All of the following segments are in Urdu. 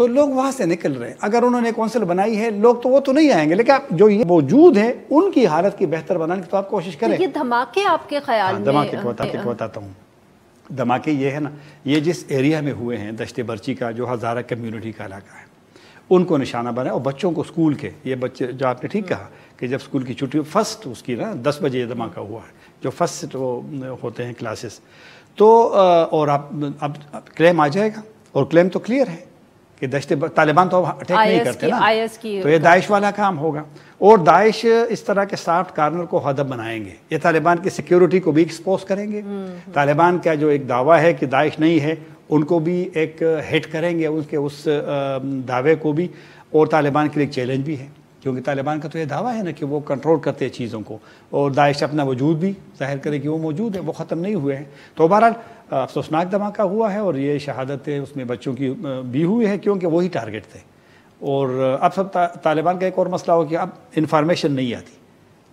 تو لوگ وہاں سے نکل رہے ہیں. اگر انہوں نے کونسل بنائی ہے لوگ تو وہ تو نہیں آئیں گے, لیکن جو یہ موجود ہیں ان کی حالت کی بہتر بنانے کی تو آپ کوشش کریں. یہ دھماکے آپ کے خیال میں دھماکے کو بتاتا ہوں. دھماکے یہ ہے نا, یہ جس ایریا میں ہوئے ہیں دشت برچی کا جو ہزارہ کمیونٹی کا علاقہ ہے ان کو نشانہ بنایا, اور بچوں کو اسکول کے, یہ بچے جو آپ نے ٹھیک کہا کہ جب اسکول کی چھٹی فرسٹ اس کی نا 10 بجے دھماکہ ہوا ہے, جو فرسٹ وہ ہوتے ہیں کلاسز, تو اور اب کلیم آ جائے گا, اور کلیم تو کلیئر ہے کہ طالبان تو اٹیک نہیں کرتے نا, تو یہ داعش والا کام ہوگا, اور داعش اس طرح کے سافٹ کارنر کو ہدف بنائیں گے, یہ طالبان کی سیکیورٹی کو بھی ایکسپوز کریں گے. طالبان کا جو ایک دعویٰ ہے کہ داعش نہیں ہے ان کو بھی ایک ہٹ کریں گے, ان کے اس دعوے کو بھی, اور طالبان کے لیے ایک چیلنج بھی ہے کیونکہ طالبان کا تو یہ دعویٰ ہے نا کہ وہ کنٹرول کرتے ہیں چیزوں کو, اور داعش اپنا وجود بھی ظاہر کرے کہ وہ موجود ہے, وہ ختم نہیں ہوئے ہیں. تو بہرحال افسوسناک دھماکہ ہوا ہے, اور یہ شہادتیں اس میں بچوں کی بھی ہوئی ہے کیونکہ وہی ٹارگٹ تھے. اور اب سب طالبان کا ایک اور مسئلہ ہو کہ اب انفارمیشن نہیں آتی.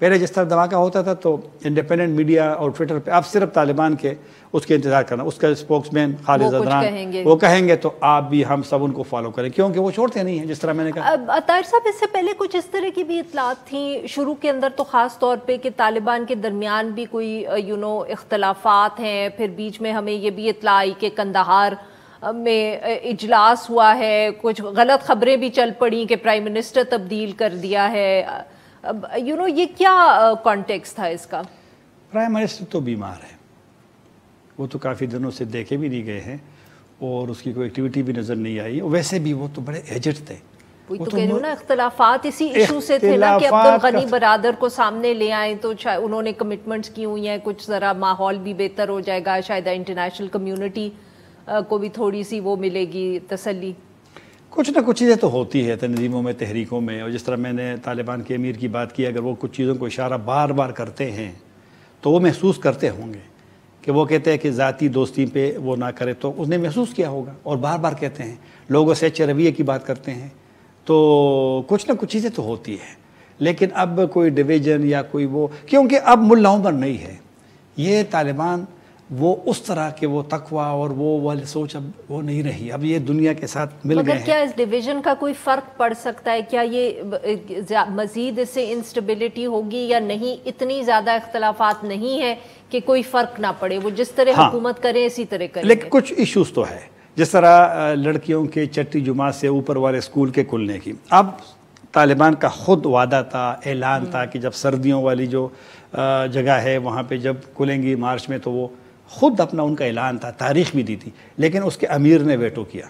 پہلے جس طرح دھماکہ ہوتا تھا تو انڈیپینڈنٹ میڈیا اور ٹویٹر پہ اب صرف طالبان کے اس کے انتظار کرنا, اس کا اسپوکس مین خالد زدران وہ کہیں گے تو آپ بھی ہم سب ان کو فالو کریں, کیونکہ وہ چھوڑتے نہیں ہیں. جس طرح میں نے کہا طاہر صاحب, اس سے پہلے کچھ اس طرح کی بھی اطلاعات تھیں شروع کے اندر, تو خاص طور پہ کہ طالبان کے درمیان بھی کوئی اختلافات ہیں, پھر بیچ میں ہمیں یہ بھی اطلاع آئی کہ کندہار میں اجلاس ہوا ہے, کچھ غلط خبریں بھی چل پڑی کہ پرائم منسٹر تبدیل کر دیا ہے. یہ کیا کانٹیکس تھا اس کا؟ پرائم منسٹر تو بیمار ہے, وہ تو کافی دنوں سے دیکھے بھی نہیں گئے ہیں, اور اس کی کوئی ایکٹیویٹی بھی نظر نہیں آئی. ویسے بھی وہ تو بڑے ایجڈ تھے. وہی تو کہہ رہی ہوں نا, اختلافات اسی ایشو سے تھے نا کہ عبدالغنی برادر کو سامنے لے آئیں, تو انہوں نے کمٹمنٹس کی ہوئی ہیں, کچھ ذرا ماحول بھی بہتر ہو جائے گا, شاید انٹرنیشنل کمیونٹی کو بھی تھوڑی سی وہ ملے گی تسلی. کچھ نہ کچھ چیزیں تو ہوتی ہے تنظیموں میں, تحریکوں میں, اور جس طرح میں نے طالبان کے امیر کی بات کی, اگر وہ کچھ چیزوں کو اشارہ بار بار کرتے ہیں تو وہ محسوس کرتے ہوں گے کہ وہ کہتے ہیں کہ ذاتی دوستی پہ وہ نہ کرے, تو اس نے محسوس کیا ہوگا, اور بار بار کہتے ہیں, لوگوں سے اچھے رویے کی بات کرتے ہیں, تو کچھ نہ کچھ چیزیں تو ہوتی ہیں. لیکن اب کوئی ڈویژن یا کوئی وہ, کیونکہ اب ملا عمر نہیں ہے, یہ طالبان وہ اس طرح کے وہ تقوی اور وہ والی سوچ اب وہ نہیں رہی, اب یہ دنیا کے ساتھ مل گئے ہیں. مگر کیا اس ڈویژن کا کوئی فرق پڑ سکتا ہے؟ کیا یہ مزید اس سے انسٹیبلٹی ہوگی یا نہیں؟ اتنی زیادہ اختلافات نہیں ہیں کہ کوئی فرق نہ پڑے, وہ جس طرح حکومت کریں اسی طرح کریں. لیکن کچھ ایشوز تو ہے, جس طرح لڑکیوں کے چٹی جماعت سے اوپر والے اسکول کے کھلنے کی. اب طالبان کا خود وعدہ تھا, اعلان تھا کہ جب سردیوں والی جو جگہ ہے وہاں پہ جب کھلیں گی مارچ میں, تو وہ خود اپنا ان کا اعلان تھا, تاریخ بھی دی تھی, لیکن اس کے امیر نے ویٹو کیا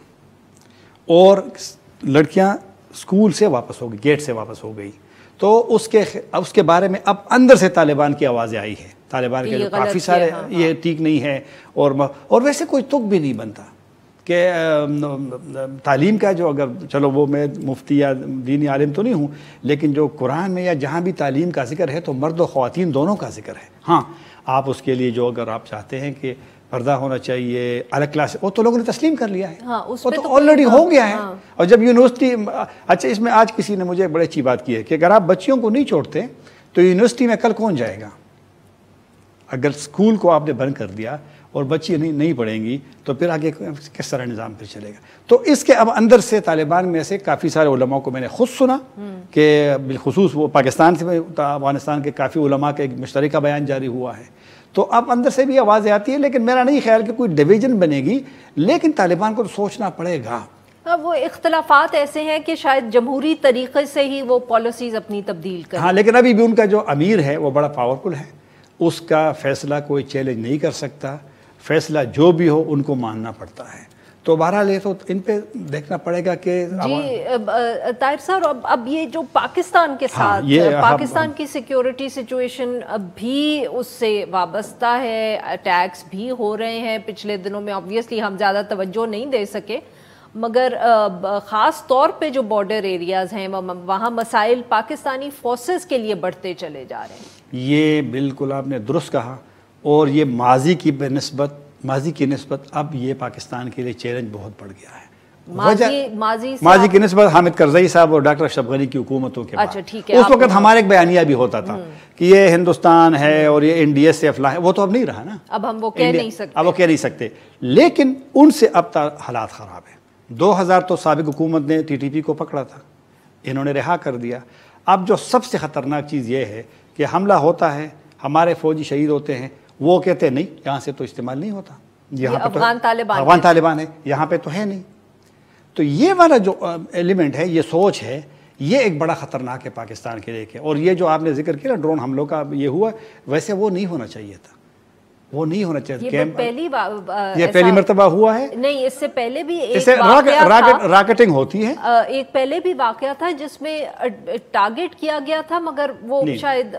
اور لڑکیاں اسکول سے واپس ہو گئی, گیٹ سے واپس ہو گئی. تو اس کے بارے میں اب اندر سے طالبان کی آوازیں آئی ہیں, طالبان کے کافی سارے یہ ٹھیک نہیں ہے, اور ویسے کوئی تک بھی نہیں بنتا کہ تعلیم کا جو, اگر چلو وہ میں مفتی یا دینی عالم تو نہیں ہوں, لیکن جو قرآن میں یا جہاں بھی تعلیم کا ذکر ہے تو مرد و خواتین دونوں کا ذکر ہے. ہاں آپ اس کے لیے جو اگر آپ چاہتے ہیں کہ پردہ ہونا چاہیے الگ کلاس, وہ تو لوگوں نے تسلیم کر لیا ہے, وہ تو آلریڈی ہو گیا ہے. اور جب یونیورسٹی, اچھا اس میں آج کسی نے مجھے بڑی اچھی بات کی ہے کہ اگر آپ بچیوں کو نہیں چھوڑتے تو یونیورسٹی میں کل کون جائے گا؟ اگر اسکول کو آپ نے بند کر دیا اور بچی نہیں پڑھیں گی تو پھر آگے کس طرح نظام پھر چلے گا؟ تو اس کے اب اندر سے طالبان میں سے کافی سارے علماء کو میں نے خود سنا کہ بالخصوص وہ پاکستان سے افغانستان کے کافی علماء کا ایک مشترکہ بیان جاری ہوا ہے, تو اب اندر سے بھی آوازیں آتی ہیں. لیکن میرا نہیں خیال کہ کوئی ڈویژن بنے گی, لیکن طالبان کو تو سوچنا پڑے گا. وہ اختلافات ایسے ہیں کہ شاید جمہوری طریقے سے ہی وہ پالیسیز اپنی تبدیل کریں. ہاں, لیکن ابھی بھی ان کا جو امیر ہے وہ بڑا پاورفل ہے, اس کا فیصلہ کوئی چیلنج نہیں کر سکتا, فیصلہ جو بھی ہو ان کو ماننا پڑتا ہے. تو بہرحال یہ تو ان پہ دیکھنا پڑے گا کہ جی طاہر صاحب, اب یہ جو پاکستان کے ساتھ پاکستان کی سیکیورٹی سچویشن اب بھی اس سے وابستہ ہے, اٹیکس بھی ہو رہے ہیں پچھلے دنوں میں. آبویسلی ہم زیادہ توجہ نہیں دے سکے, مگر خاص طور پہ جو بارڈر ایریاز ہیں وہاں مسائل پاکستانی فورسز کے لیے بڑھتے چلے جا رہے ہیں. یہ بالکل آپ نے درست کہا, اور یہ ماضی کی نسبت اب یہ پاکستان کے لیے چیلنج بہت بڑھ گیا ہے. ماضی کی نسبت حامد کرزئی صاحب اور ڈاکٹر اشرف غنی کی حکومتوں کے بعد اس وقت ہمارے ایک بیانیہ بھی ہوتا تھا کہ یہ ہندوستان ہے اور یہ انڈیا سے افلاح ہے, وہ تو اب نہیں رہا نا, اب ہم وہ کہہ نہیں سکتے. اب وہ کہہ نہیں سکتے, لیکن ان سے اب حالات خراب ہیں. 2000 تو سابق حکومت نے TTP کو پکڑا تھا، انہوں نے رہا کر دیا۔ اب جو سب سے خطرناک چیز یہ ہے کہ حملہ ہوتا ہے، ہمارے فوجی شہید ہوتے ہیں، وہ کہتے ہیں نہیں یہاں سے تو استعمال نہیں ہوتا، یہاں پہ افغان طالبان ہے، یہاں پہ تو ہے نہیں۔ تو یہ والا جو ایلیمنٹ ہے، یہ سوچ ہے، یہ ایک بڑا خطرناک ہے پاکستان کے لیے۔ اور یہ جو آپ نے ذکر کیا ڈرون حملوں کا یہ ہوا، ویسے وہ نہیں ہونا چاہیے تھا، وہ نہیں ہونا چاہیے۔ یہ پہلی مرتبہ ہوا ہے؟ نہیں، اس سے پہلے بھی راکٹنگ ہوتی ہے، ایک پہلے بھی واقعہ تھا جس میں ٹارگٹ کیا گیا تھا، مگر وہ شاید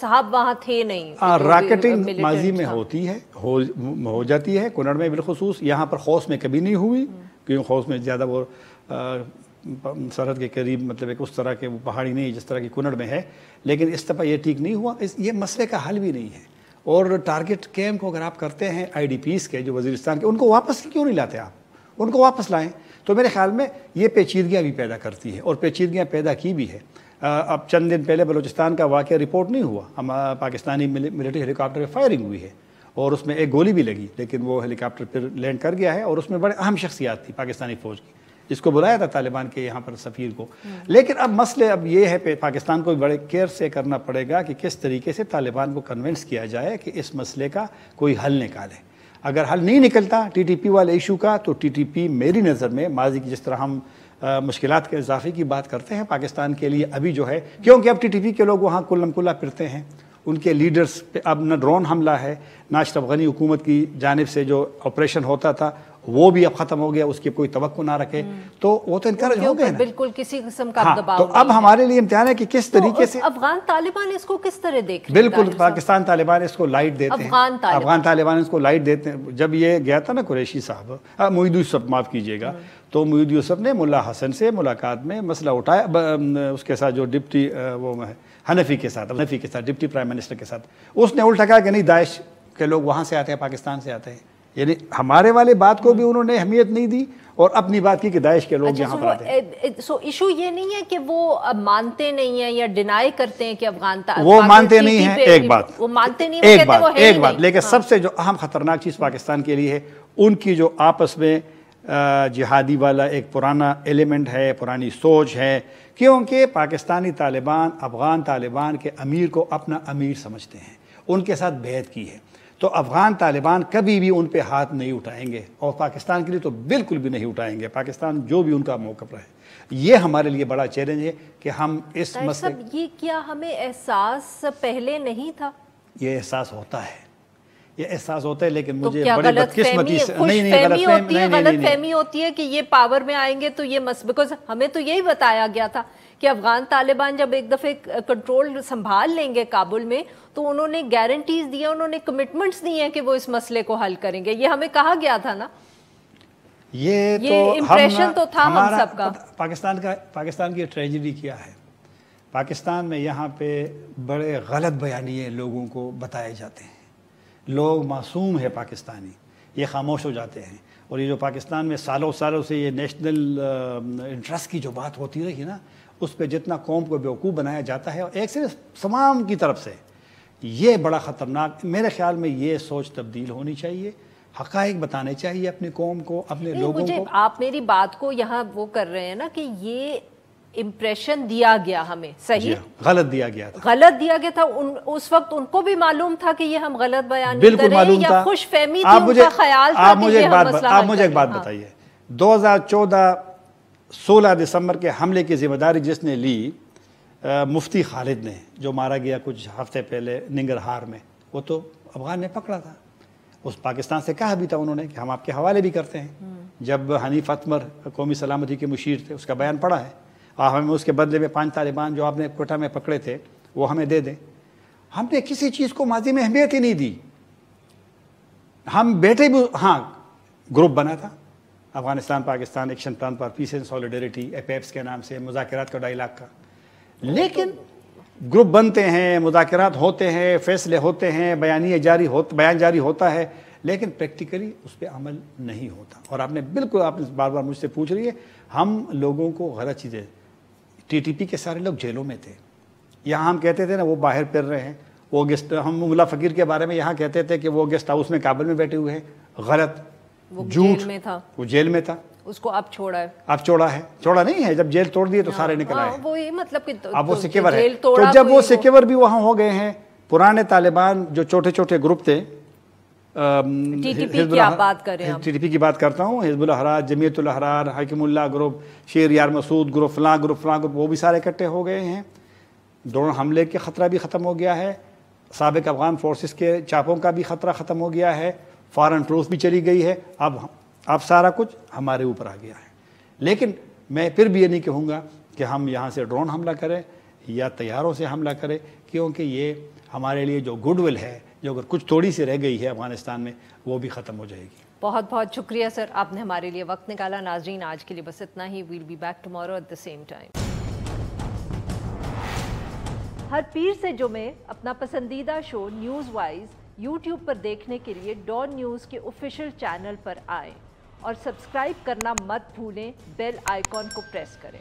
صاحب وہاں تھے نہیں۔ راکٹنگ ماضی میں ہوتی ہے، ہو جاتی ہے، کنڑ میں بالخصوص، یہاں پر خوص میں کبھی نہیں ہوئی، کیونکہ خوص میں زیادہ وہ سرحد کے قریب، مطلب ایک اس طرح کے وہ پہاڑی نہیں جس طرح کی کنڑ میں ہے، لیکن اس دفعہ یہ ٹھیک نہیں ہوا، یہ مسئلے کا حل بھی نہیں ہے۔ اور ٹارگٹ کیمپ کو اگر آپ کرتے ہیں IDPs کے جو وزیرستان کے، ان کو واپس کیوں نہیں لاتے آپ؟ ان کو واپس لائیں۔ تو میرے خیال میں یہ پیچیدگیاں بھی پیدا کرتی ہے، اور پیچیدگیاں پیدا کی بھی ہے۔ اب چند دن پہلے بلوچستان کا واقعہ رپورٹ نہیں ہوا، پاکستانی ملٹری ہیلی کاپٹر پہ فائرنگ ہوئی ہے اور اس میں ایک گولی بھی لگی، لیکن وہ ہیلی کاپٹر پھر لینڈ کر گیا ہے، اور اس میں بڑے اہم شخصیات تھی پاکستانی فوج کی، جس کو بلایا تھا طالبان کے یہاں پر سفیر کو۔ لیکن اب مسئلے اب یہ ہے، پاکستان کو بڑے کیئر سے کرنا پڑے گا کہ کس طریقے سے طالبان کو کنونس کیا جائے کہ اس مسئلے کا کوئی حل نکالے۔ اگر حل نہیں نکلتا TTP والے ایشو کا، تو TTP میری نظر میں ماضی کی جس طرح ہم مشکلات کے اضافے کی بات کرتے ہیں پاکستان کے لیے ابھی جو ہے، کیونکہ اب TTP کے لوگ وہاں کلم کلا پھرتے ہیں، ان کے لیڈرز پہ اب نہ ڈرون حملہ ہے، نہ اشرف غنی حکومت کی جانب سے جو آپریشن ہوتا تھا وہ بھی اب ختم ہو گیا، اس کی کوئی توقع نہ رکھے، تو وہ تو انکریج ہو گئے نا، بالکل کسی قسم کا دباؤ۔ تو اب ہمارے لیے امتحان ہے کہ کس طریقے سے افغان طالبان اس کو کس طرح دیکھ رہے ہیں؟ بالکل پاکستان طالبان اس کو لائٹ دیتے ہیں، افغان طالبان اس کو لائٹ دیتے ہیں۔ جب یہ گیا تھا نا قریشی صاحب، معید یوسف معاف کیجیے گا، تو معید یوسف نے ملا حسن سے ملاقات میں مسئلہ اٹھایا، اس کے ساتھ جو ڈپٹی وہ حنفی کے ساتھ ڈپٹی پرائم منسٹر کے ساتھ، اس نے الٹا کہا کہ نہیں داعش کے لوگ وہاں سے آتے ہیں، پاکستان سے آتے ہیں۔ یعنی ہمارے والے بات کو بھی انہوں نے اہمیت نہیں دی، اور اپنی بات کی کہ داعش کے لوگ یہاں پر آتے ہیں۔ سو ایشو یہ نہیں ہے کہ وہ مانتے نہیں ہیں یا ڈینائی کرتے ہیں کہ افغان وہ مانتے نہیں ہیں، ایک بات، وہ مانتے نہیں ہیں، ایک بات، لیکن سب سے جو اہم خطرناک چیز پاکستان کے لیے ہے، ان کی جو آپس میں جہادی والا ایک پرانا ایلیمنٹ ہے، پرانی سوچ ہے، کیونکہ پاکستانی طالبان افغان طالبان کے امیر کو اپنا امیر سمجھتے ہیں، ان کے ساتھ بیعت کی ہے، تو افغان طالبان کبھی بھی ان پہ ہاتھ نہیں اٹھائیں گے، اور پاکستان کے لیے تو بالکل بھی نہیں اٹھائیں گے، پاکستان جو بھی ان کا موقف رہے۔ یہ ہمارے لیے بڑا چیلنج ہے کہ ہم اس مسئلے، یہ کیا ہمیں احساس پہلے نہیں تھا؟ یہ احساس ہوتا ہے، یہ احساس ہوتا ہے، لیکن مجھے بڑی بدقسمتی سے غلط فہمی ہوتی ہے کہ یہ پاور میں آئیں گے تو یہ بیکاز ہمیں تو یہی بتایا گیا تھا کہ افغان طالبان جب ایک دفعہ کنٹرول سنبھال لیں گے کابل میں تو انہوں نے گارنٹیز دی ہیں، انہوں نے کمٹمنٹس دی ہیں کہ وہ اس مسئلے کو حل کریں گے، یہ ہمیں کہا گیا تھا نا۔ یہ امپریشن تو تھا ہم سب کا۔ پاکستان کی ٹریجڈی کیا ہے، پاکستان میں یہاں پہ بڑے غلط بیانیے لوگوں کو بتائے جاتے ہیں، لوگ معصوم ہے پاکستانی، یہ خاموش ہو جاتے ہیں، اور یہ جو پاکستان میں سالوں سے یہ نیشنل انٹرسٹ کی جو بات ہوتی رہی نا، اس پہ جتنا قوم کو بیوقوف بنایا جاتا ہے، اور ایک صرف تمام کی طرف سے، یہ بڑا خطرناک، میرے خیال میں یہ سوچ تبدیل ہونی چاہیے، حقائق بتانے چاہیے اپنی قوم کو، اپنے لوگوں کو۔ آپ میری بات کو یہاں وہ کر رہے ہیں نا کہ یہ امپریشن دیا گیا ہمیں، صحیح غلط دیا گیا تھا، اس وقت ان کو بھی معلوم تھا کہ یہ ہم غلط بیان بالکل معلوم تھا، خوش فہمی تھی، ان کا خیال تھا۔ آپ مجھے ایک بات بتائیے، 2014 16 دسمبر کے حملے کی ذمہ داری جس نے لی، مفتی خالد نے، جو مارا گیا کچھ ہفتے پہلے ننگرہار میں، وہ تو افغان نے پکڑا تھا، اس پاکستان سے کہا بھی تھا انہوں نے کہ ہم آپ کے حوالے بھی کرتے ہیں، جب حنیف اتمر قومی سلامتی کے مشیر تھے، اس کا بیان پڑھا ہے، آپ ہمیں اس کے بدلے میں 5 طالبان جو آپ نے کوئٹہ میں پکڑے تھے وہ ہمیں دے دیں۔ ہم نے کسی چیز کو ماضی میں اہمیت ہی نہیں دی، ہم بیٹھے بھی، ہاں گروپ بنا تھا Afghanistan Pakistan action plan for peace and solidarity, APAPPS کے نام سے، مذاکرات کا ڈائیلاگ کا، لیکن گروپ بنتے ہیں، مذاکرات ہوتے ہیں، فیصلے ہوتے ہیں، بیان جاری ہوتا ہے، لیکن پریکٹیکلی اس پہ عمل نہیں ہوتا۔ اور آپ نے بالکل، آپ نے بار بار مجھ سے پوچھ رہی ہے، ہم لوگوں کو غلط چیزیں، TTP کے سارے لوگ جیلوں میں تھے، یہاں ہم کہتے تھے نا وہ باہر پھر رہے ہیں، وہ گیسٹ، ہم ملا فقیر کے بارے میں یہاں کہتے تھے کہ وہ گیسٹ ہاؤس میں کابل میں بیٹھے ہوئے ہیں، غلط، وہ جیل میں تھا، وہ جیل میں تھا، اس کو اب چھوڑا ہے، اب چھوڑا ہے، چھوڑا نہیں ہے، جب جیل توڑ دیے تو سارے نکل آئے، وہ یہ مطلب کہ اب وہ سیکیور ہے۔ تو جب وہ سیکیور بھی وہاں ہو گئے ہیں، پرانے طالبان جو چھوٹے چھوٹے گروپ تھے، ٹی ٹی پی کی آپ بات کر رہے ہیں، ٹی ٹی پی کی بات کرتا ہوں، حزب الاحرار، جمعیت الاحرار، حاکم اللہ گروپ، شیر یار مسعود گروپ، فلاں گروپ، وہ بھی سارے اکٹھے ہو گئے ہیں۔ ڈرون حملے کا خطرہ بھی ختم ہو گیا ہے، سابق افغان فورسز کے چاپوں کا بھی خطرہ ختم ہو گیا ہے، فارن ٹروپس بھی چلی گئی ہے، اب سارا کچھ ہمارے اوپر آ گیا ہے۔ لیکن میں پھر بھی یہ نہیں کہوں گا کہ ہم یہاں سے ڈرون حملہ کریں یا طیاروں سے حملہ کریں، کیونکہ یہ ہمارے لیے جو گڈ ول ہے، جو اگر کچھ تھوڑی سی رہ گئی ہے افغانستان میں، وہ بھی ختم ہو جائے گی۔ بہت بہت شکریہ سر، آپ نے ہمارے لیے وقت نکالا۔ ناظرین، آج کے لیے بس اتنا ہی، we'll be back tomorrow at the same time. ہر پیر سے جمعے اپنا پسندیدہ شو نیوز وائز یوٹیوب پر دیکھنے کے لیے ڈان نیوز کے آفیشیل چینل پر آئیں اور سبسکرائب کرنا مت بھولیں، بیل آئیکن کو پریس کریں۔